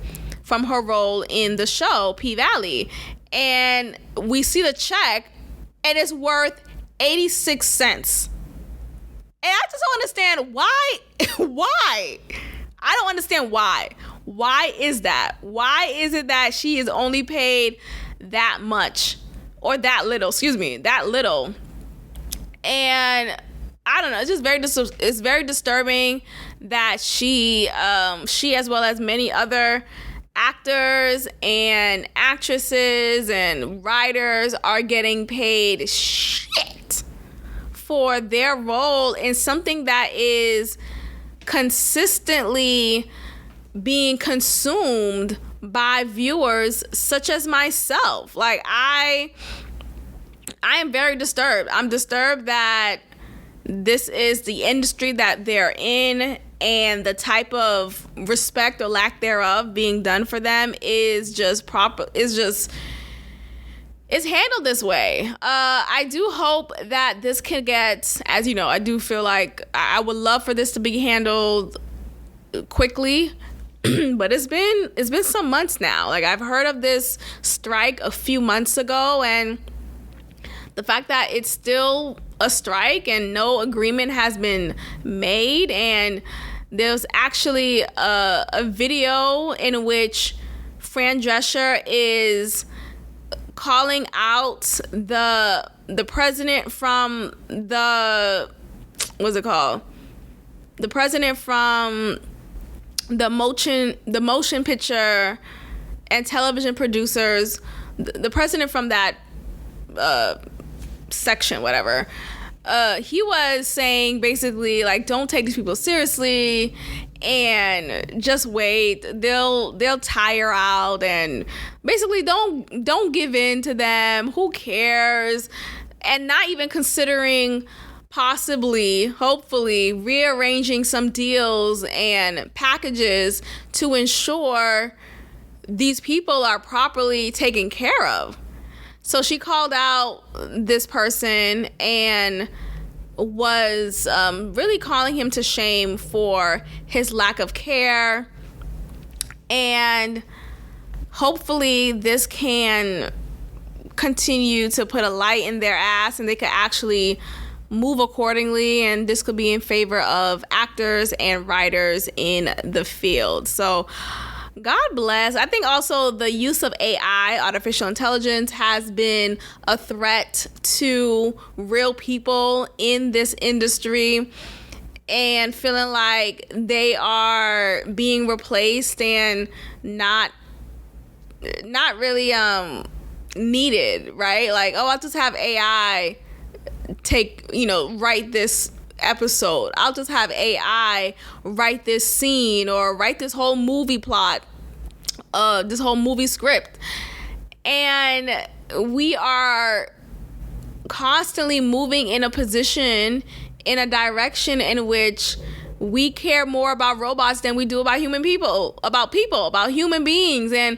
from her role in the show P-Valley. And we see the check, and it's worth 86 cents. And I just don't understand why. Why? I don't understand why. Why is that? Why is it that she is only paid that much, or that little? Excuse me, that little. And I don't know. It's just it's very disturbing that she as well as many other actors and actresses and writers are getting paid shit for their role in something that is consistently being consumed by viewers such as myself. Like, I am very disturbed. I'm disturbed that this is the industry that they're in, and the type of respect or lack thereof being done for them is just proper. It's handled this way. I do hope that this can get, as you know, I do feel like I would love for this to be handled quickly, but it's been some months now. Like, I've heard of this strike a few months ago, and the fact that it's still a strike and no agreement has been made. And there's actually a video in which Fran Drescher is calling out the president from the, what's it called? The president from the motion picture and television producers, the president from that section, whatever. He was saying basically, like, don't take these people seriously and just wait. They'll tire out, and basically don't give in to them. Who cares? And not even considering possibly, hopefully, rearranging some deals and packages to ensure these people are properly taken care of. So she called out this person and was really calling him to shame for his lack of care. And hopefully this can continue to put a light in their ass, and they could actually move accordingly, and this could be in favor of actors and writers in the field. So God bless. I think also the use of AI, artificial intelligence, has been a threat to real people in this industry, and feeling like they are being replaced and not really needed, right? Like, oh, I'll just have AI write this episode. I'll just have AI write this scene or write this whole movie plot, this whole movie script. And we are constantly moving in a direction in which we care more about robots than we do about human about human beings. And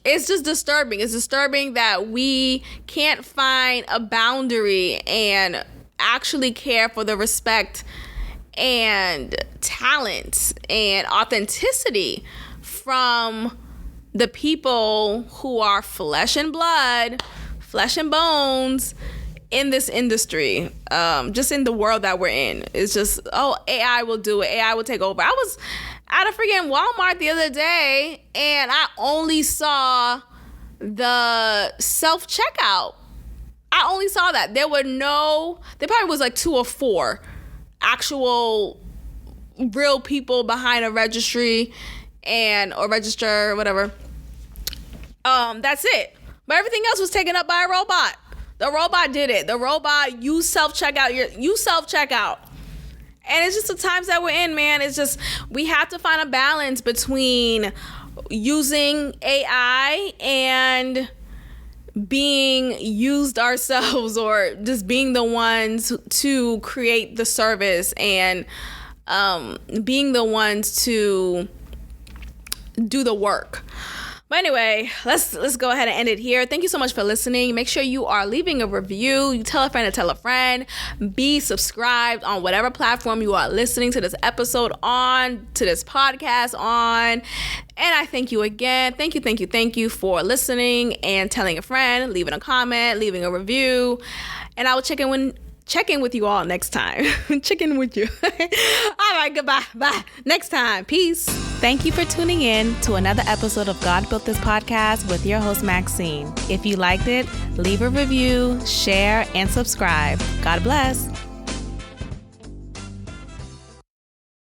it's just disturbing. It's disturbing that we can't find a boundary and actually care for the respect and talent and authenticity from the people who are flesh and blood, flesh and bones in this industry, just in the world that we're in. It's just, oh, AI will do it. AI will take over. I was at a freaking Walmart the other day, and I only saw the self-checkout. I only saw that. There probably was like 2 or 4 actual real people behind a registry or register or whatever. That's it. But everything else was taken up by a robot. The robot did it. The robot, you self-checkout. And it's just the times that we're in, man. It's just, we have to find a balance between using AI and being used ourselves, or just being the ones to create the service and being the ones to do the work. But anyway, let's go ahead and end it here. Thank you so much for listening. Make sure you are leaving a review. You tell a friend to tell a friend. Be subscribed on whatever platform you are listening to this episode on, to this podcast on. And I thank you again. Thank you for listening and telling a friend, leaving a comment, leaving a review. And I will check in with you all next time. Check in with you. All right, goodbye. Bye. Next time. Peace. Thank you for tuning in to another episode of God Built This Podcast with your host, Maxine. If you liked it, leave a review, share, and subscribe. God bless.